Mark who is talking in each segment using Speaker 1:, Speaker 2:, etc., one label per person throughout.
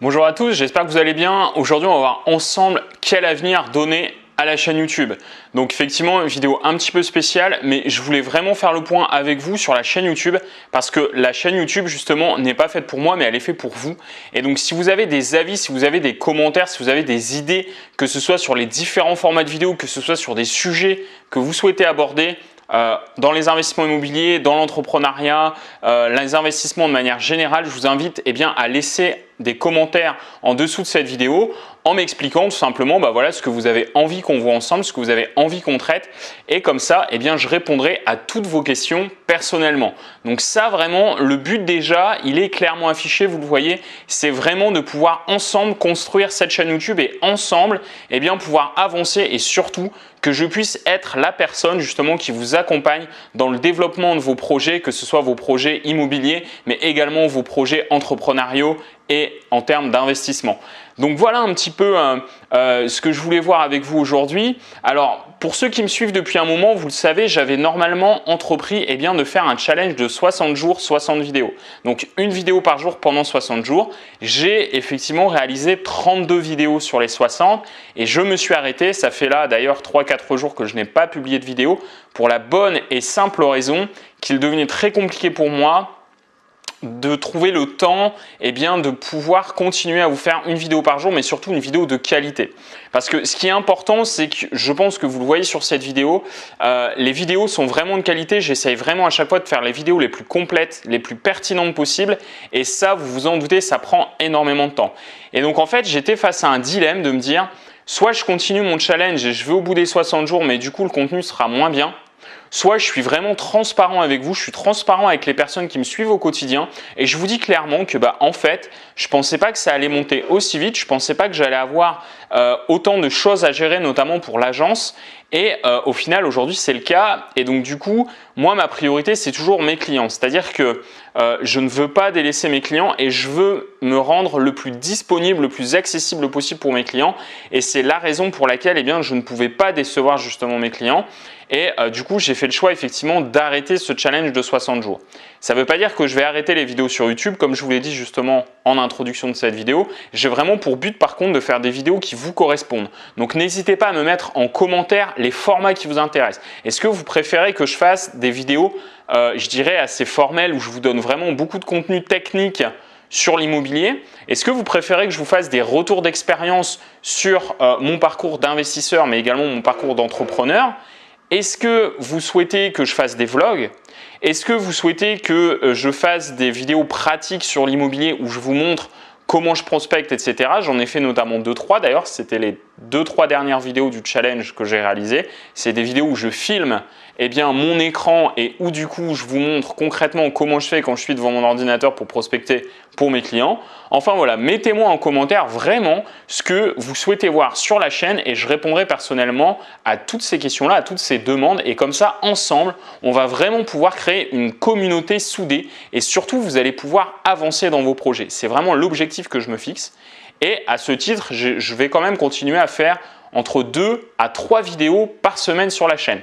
Speaker 1: Bonjour à tous, j'espère que vous allez bien. Aujourd'hui, on va voir ensemble quel avenir donner à la chaîne YouTube. Donc effectivement, une vidéo un petit peu spéciale, mais je voulais vraiment faire le point avec vous sur la chaîne YouTube parce que la chaîne YouTube justement n'est pas faite pour moi, mais elle est faite pour vous. Et donc si vous avez des avis, si vous avez des commentaires, si vous avez des idées, que ce soit sur les différents formats de vidéos, que ce soit sur des sujets que vous souhaitez aborder, dans les investissements immobiliers, dans l'entrepreneuriat, les investissements de manière générale, je vous invite à laisser des commentaires en dessous de cette vidéo en m'expliquant tout simplement voilà, ce que vous avez envie qu'on voit ensemble, ce que vous avez envie qu'on traite, et comme ça je répondrai à toutes vos questions personnellement. Donc ça vraiment, le but déjà, il est clairement affiché, vous le voyez, c'est vraiment de pouvoir ensemble construire cette chaîne YouTube et ensemble pouvoir avancer et surtout que je puisse être la personne justement qui vous accompagne dans le développement de vos projets, que ce soit vos projets immobiliers, mais également vos projets entrepreneuriaux et en termes d'investissement. Donc voilà un petit peu ce que je voulais voir avec vous aujourd'hui. Alors pour ceux qui me suivent depuis un moment, vous le savez, j'avais normalement entrepris de faire un challenge de 60 jours, 60 vidéos. Donc une vidéo par jour pendant 60 jours. J'ai effectivement réalisé 32 vidéos sur les 60 et je me suis arrêté. Ça fait là d'ailleurs 3-4 jours que je n'ai pas publié de vidéo pour la bonne et simple raison qu'il devenait très compliqué pour moi de trouver le temps de pouvoir continuer à vous faire une vidéo par jour, mais surtout une vidéo de qualité. Parce que ce qui est important, c'est que je pense que vous le voyez sur cette vidéo, les vidéos sont vraiment de qualité. J'essaye vraiment à chaque fois de faire les vidéos les plus complètes, les plus pertinentes possibles. Et ça, vous vous en doutez, ça prend énormément de temps. Et donc en fait, j'étais face à un dilemme de me dire, soit je continue mon challenge et je vais au bout des 60 jours, mais du coup le contenu sera moins bien. Soit je suis vraiment transparent avec vous, je suis transparent avec les personnes qui me suivent au quotidien et je vous dis clairement que en fait, je ne pensais pas que ça allait monter aussi vite, je ne pensais pas que j'allais avoir autant de choses à gérer, notamment pour l'agence. Et au final, aujourd'hui, c'est le cas. Et donc, du coup, moi, ma priorité, c'est toujours mes clients. C'est-à-dire que je ne veux pas délaisser mes clients et je veux me rendre le plus disponible, le plus accessible possible pour mes clients. Et c'est la raison pour laquelle je ne pouvais pas décevoir justement mes clients. Et du coup, j'ai fait le choix effectivement d'arrêter ce challenge de 60 jours. Ça ne veut pas dire que je vais arrêter les vidéos sur YouTube, comme je vous l'ai dit justement en introduction de cette vidéo. J'ai vraiment pour but par contre de faire des vidéos qui vous correspondent. Donc n'hésitez pas à me mettre en commentaire les formats qui vous intéressent. Est-ce que vous préférez que je fasse des vidéos, je dirais assez formelles, où je vous donne vraiment beaucoup de contenu technique sur l'immobilier? Est-ce que vous préférez que je vous fasse des retours d'expérience sur mon parcours d'investisseur, mais également mon parcours d'entrepreneur? Est-ce que vous souhaitez que je fasse des vlogs? Est-ce que vous souhaitez que je fasse des vidéos pratiques sur l'immobilier où je vous montre comment je prospecte, etc. J'en ai fait notamment 2-3 d'ailleurs, c'était les 2-3 dernières vidéos du challenge que j'ai réalisé. C'est des vidéos où je filme mon écran et où du coup je vous montre concrètement comment je fais quand je suis devant mon ordinateur pour prospecter pour mes clients. Enfin voilà, mettez-moi en commentaire vraiment ce que vous souhaitez voir sur la chaîne et je répondrai personnellement à toutes ces questions-là, à toutes ces demandes, et comme ça ensemble, on va vraiment pouvoir créer une communauté soudée et surtout vous allez pouvoir avancer dans vos projets. C'est vraiment l'objectif que je me fixe. Et à ce titre, je vais quand même continuer à faire entre 2 à 3 vidéos par semaine sur la chaîne.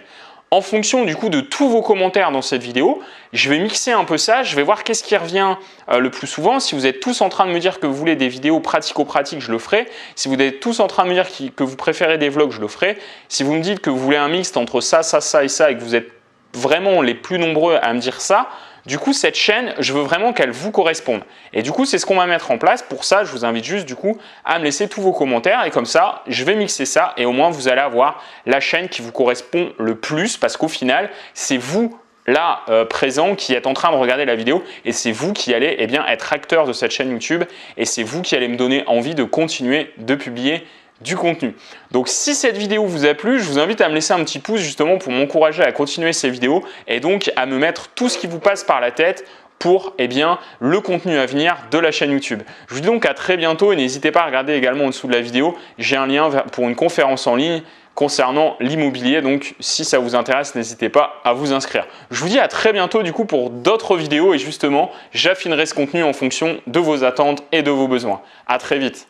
Speaker 1: En fonction du coup de tous vos commentaires dans cette vidéo, je vais mixer un peu ça, je vais voir qu'est-ce qui revient le plus souvent. Si vous êtes tous en train de me dire que vous voulez des vidéos pratico-pratiques, je le ferai. Si vous êtes tous en train de me dire que vous préférez des vlogs, je le ferai. Si vous me dites que vous voulez un mixte entre ça, ça, ça et ça et que vous êtes vraiment les plus nombreux à me dire ça, du coup, cette chaîne, je veux vraiment qu'elle vous corresponde. Et du coup, c'est ce qu'on va mettre en place. Pour ça, je vous invite juste du coup à me laisser tous vos commentaires et comme ça, je vais mixer ça et au moins, vous allez avoir la chaîne qui vous correspond le plus parce qu'au final, c'est vous là présent qui êtes en train de regarder la vidéo et c'est vous qui allez être acteur de cette chaîne YouTube et c'est vous qui allez me donner envie de continuer de publier du contenu. Donc si cette vidéo vous a plu, je vous invite à me laisser un petit pouce justement pour m'encourager à continuer ces vidéos et donc à me mettre tout ce qui vous passe par la tête pour le contenu à venir de la chaîne YouTube. Je vous dis donc à très bientôt et n'hésitez pas à regarder également en dessous de la vidéo, j'ai un lien pour une conférence en ligne concernant l'immobilier, donc si ça vous intéresse, n'hésitez pas à vous inscrire. Je vous dis à très bientôt du coup pour d'autres vidéos et justement, j'affinerai ce contenu en fonction de vos attentes et de vos besoins. À très vite.